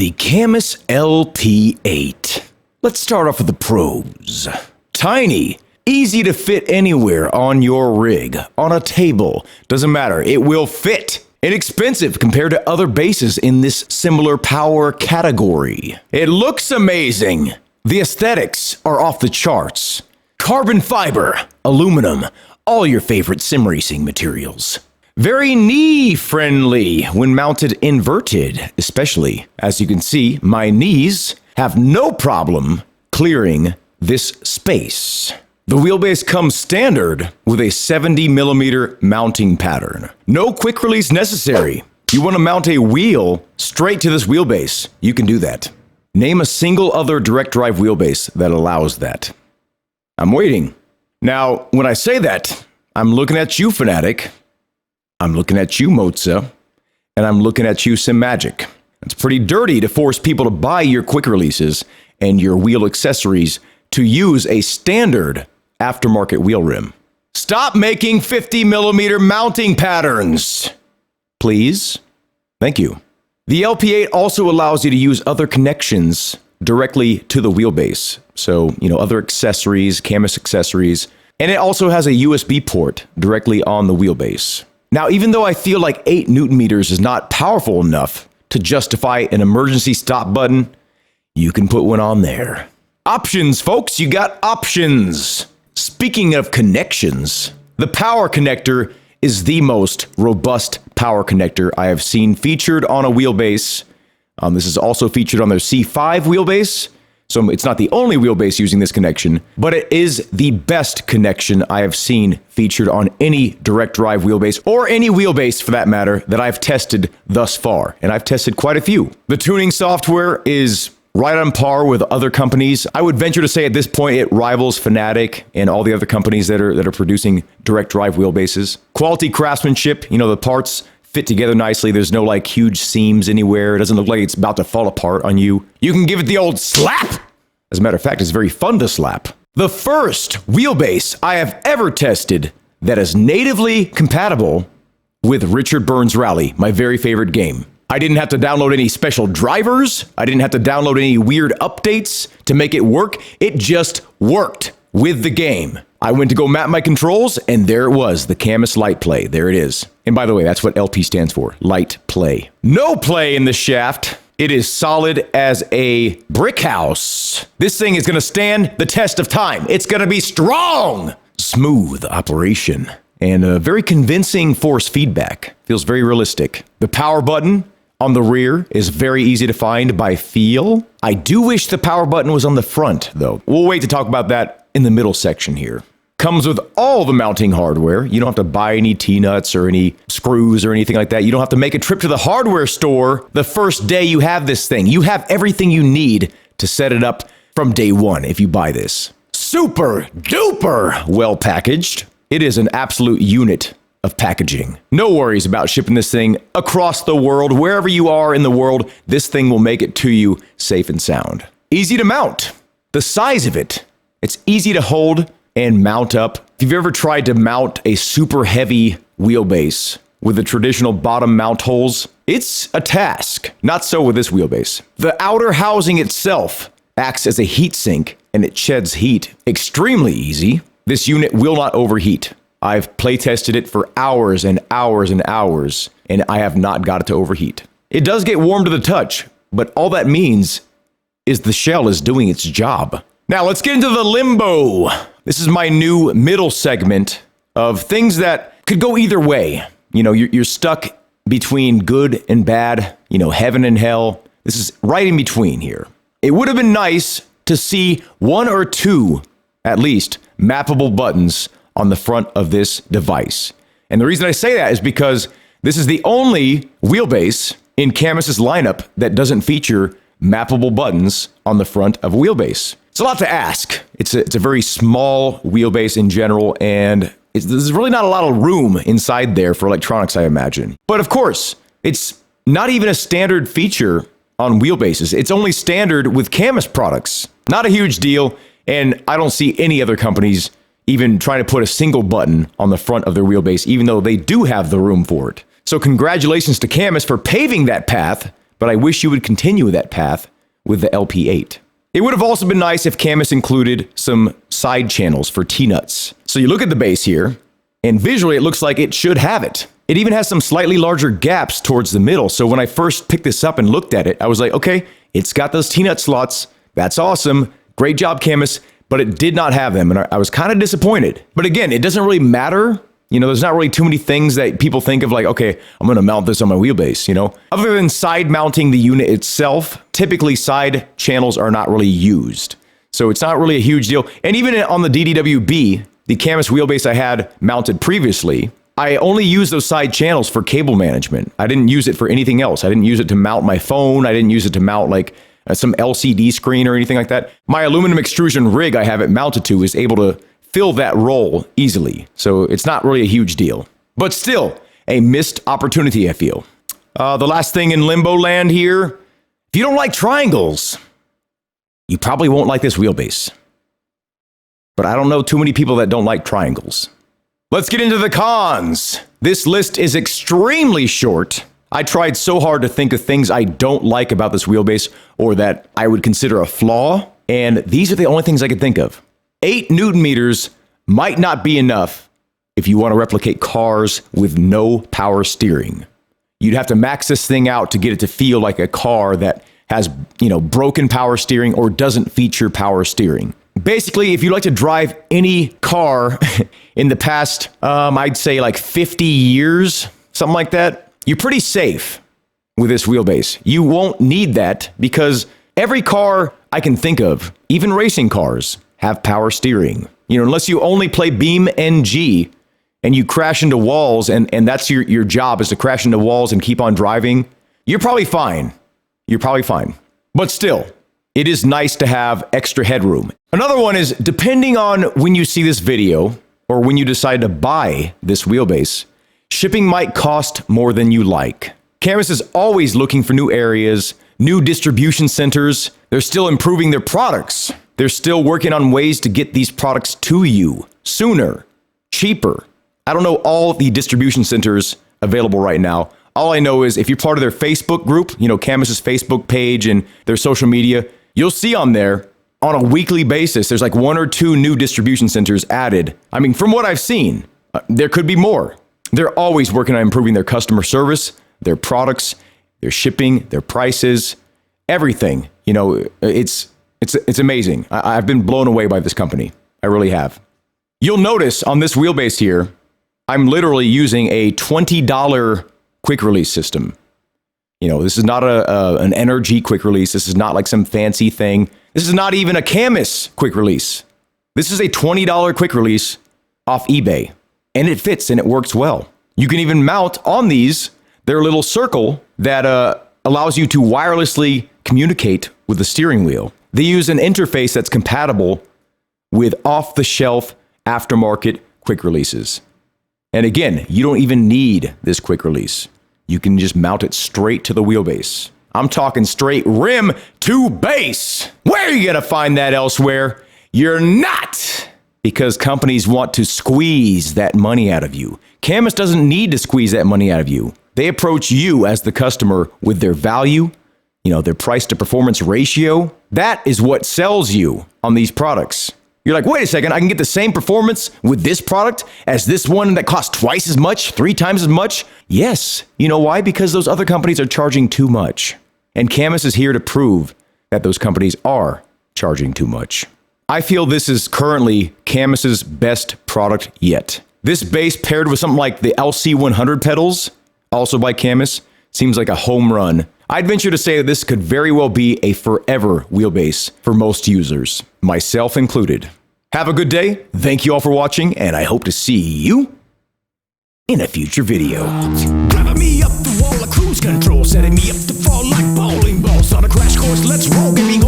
The CAMMUS LP8. Let's start off with the pros. Tiny, easy to fit anywhere on your rig, on a table, doesn't matter, it will fit. Inexpensive compared to other bases in this similar power category. It looks amazing. The aesthetics are off the charts. Carbon fiber, aluminum, all your favorite sim racing materials. Very knee-friendly when mounted inverted, especially, as you can see, my knees have no problem clearing this space. The wheelbase comes standard with a 70mm mounting pattern. No quick release necessary. You want to mount a wheel straight to this wheelbase, you can do that. Name a single other direct drive wheelbase that allows that. I'm waiting. Now, when I say that, I'm looking at you, Fanatic. I'm looking at you, Moza, and I'm looking at you, SimMagic. It's pretty dirty to force people to buy your quick releases and your wheel accessories to use a standard aftermarket wheel rim. Stop making 50mm mounting patterns, please. Thank you. The LP8 also allows you to use other connections directly to the wheelbase. So, other accessories, CAMMUS accessories, and it also has a USB port directly on the wheelbase. Now, even though I feel like 8 Newton meters is not powerful enough to justify an emergency stop button, you can put one on there. Options, folks, you got options. Speaking of connections, the power connector is the most robust power connector I have seen featured on a wheelbase. This is also featured on their C5 wheelbase. So it's not the only wheelbase using this connection, but it is the best connection I have seen featured on any direct drive wheelbase, or any wheelbase for that matter, that I've tested thus far. And I've tested quite a few. The tuning software is right on par with other companies. I would venture to say at this point it rivals Fanatic and all the other companies that are producing direct drive wheelbases. Quality craftsmanship, the parts fit together nicely. There's no huge seams anywhere. It doesn't look like it's about to fall apart on you. You can give it the old slap. As a matter of fact, it's very fun to slap. The first wheelbase I have ever tested that is natively compatible with Richard Burns Rally, my very favorite game. I didn't have to download any special drivers. I didn't have to download any weird updates to make it work. It just worked with the game. I went to go map my controls, and there it was, the CAMMUS Light Play. There it is. And by the way, that's what LP stands for, Light Play. No play in the shaft. It is solid as a brick house. This thing is going to stand the test of time. It's going to be strong. Smooth operation and a very convincing force feedback. Feels very realistic. The power button on the rear is very easy to find by feel. I do wish the power button was on the front, though. We'll wait to talk about that in the middle section here. Comes with all the mounting hardware. You don't have to buy any T-nuts or any screws or anything like that. You don't have to make a trip to the hardware store the first day you have this thing. You have everything you need to set it up from day one if you buy this. Super duper well packaged. It is an absolute unit of packaging. No worries about shipping this thing across the world. Wherever you are in the world, this thing will make it to you safe and sound. Easy to mount. The size of it, it's easy to hold and mount up. If you've ever tried to mount a super heavy wheelbase with the traditional bottom mount holes, it's a task. Not so with this wheelbase. The outer housing itself acts as a heat sink and it sheds heat extremely easy. This unit will not overheat. I've play tested it for hours and hours and hours, and I have not got it to overheat. It does get warm to the touch, but all that means is the shell is doing its job. Now let's get into the limbo. This is my new middle segment of things that could go either way. You're stuck between good and bad, heaven and hell. This is right in between here. It would have been nice to see 1 or 2, at least, mappable buttons on the front of this device. And the reason I say that is because this is the only wheelbase in CAMMUS's lineup that doesn't feature mappable buttons on the front of a wheelbase. It's a lot to ask. It's a very small wheelbase in general, and there's really not a lot of room inside there for electronics, I imagine. But of course, it's not even a standard feature on wheelbases. It's only standard with CAMMUS products. Not a huge deal, and I don't see any other companies even trying to put a single button on the front of their wheelbase, even though they do have the room for it. So congratulations to CAMMUS for paving that path but I wish you would continue that path with the LP8. It would have also been nice if CAMMUS included some side channels for T-nuts. So you look at the base here, and visually it looks like it should have it. It even has some slightly larger gaps towards the middle. So when I first picked this up and looked at it, I was like, okay, it's got those T-nut slots. That's awesome. Great job, CAMMUS. But it did not have them, and I was kind of disappointed. But again, it doesn't really matter. You know, there's not really too many things that people think of like, okay, I'm going to mount this on my wheelbase, you know? Other than side mounting the unit itself, typically side channels are not really used. So it's not really a huge deal. And even on the DDWB, the CAMMUS wheelbase I had mounted previously, I only used those side channels for cable management. I didn't use it for anything else. I didn't use it to mount my phone. I didn't use it to mount like some LCD screen or anything like that. My aluminum extrusion rig I have it mounted to is able to fill that role easily. So it's not really a huge deal. But still, a missed opportunity, I feel. The last thing in limbo land here, if you don't like triangles, you probably won't like this wheelbase. But I don't know too many people that don't like triangles. Let's get into the cons. This list is extremely short. I tried so hard to think of things I don't like about this wheelbase or that I would consider a flaw, and these are the only things I could think of. 8 Newton meters might not be enough if you want to replicate cars with no power steering. You'd have to max this thing out to get it to feel like a car that has, broken power steering or doesn't feature power steering. Basically, if you like to drive any car in the past, I'd say like 50 years, something like that, you're pretty safe with this wheelbase. You won't need that because every car I can think of, even racing cars, have power steering. Unless you only play Beam NG and you crash into walls and that's your job is to crash into walls and keep on driving, you're probably fine. But still, it is nice to have extra headroom. Another one is, depending on when you see this video or when you decide to buy this wheelbase, shipping might cost more than you like. CAMMUS is always looking for new areas, new distribution centers. They're still improving their products. They're still working on ways to get these products to you sooner, cheaper. I don't know all the distribution centers available right now. All I know is if you're part of their Facebook group, CAMMUS's Facebook page and their social media, you'll see on there on a weekly basis, there's like 1 or 2 new distribution centers added. I mean, from what I've seen, there could be more. They're always working on improving their customer service, their products, their shipping, their prices, everything. It's amazing. I've been blown away by this company. I really have. You'll notice on this wheelbase here, I'm literally using a $20 quick release system. This is not an NRG quick release. This is not like some fancy thing. This is not even a CAMMUS quick release. This is a $20 quick release off eBay. And it fits and it works well. You can even mount on these their little circle that allows you to wirelessly communicate with the steering wheel. They use an interface that's compatible with off-the-shelf aftermarket quick releases. And again, you don't even need this quick release. You can just mount it straight to the wheelbase. I'm talking straight rim to base. Where are you going to find that elsewhere? You're not! Because companies want to squeeze that money out of you. CAMMUS doesn't need to squeeze that money out of you. They approach you as the customer with their value, their price to performance ratio. That is what sells you on these products. You're like, wait a second, I can get the same performance with this product as this one that costs twice as much, 3 times as much? Yes. You know why? Because those other companies are charging too much. And CAMMUS is here to prove that those companies are charging too much. I feel this is currently CAMMUS's best product yet. This base paired with something like the LC100 pedals, also by CAMMUS, seems like a home run. I'd venture to say that this could very well be a forever wheelbase for most users, myself included. Have a good day. Thank you all for watching, and I hope to see you in a future video. Driving me up the wall of cruise control, setting me up to fall like bowling balls on a crash course. Let's roll, give me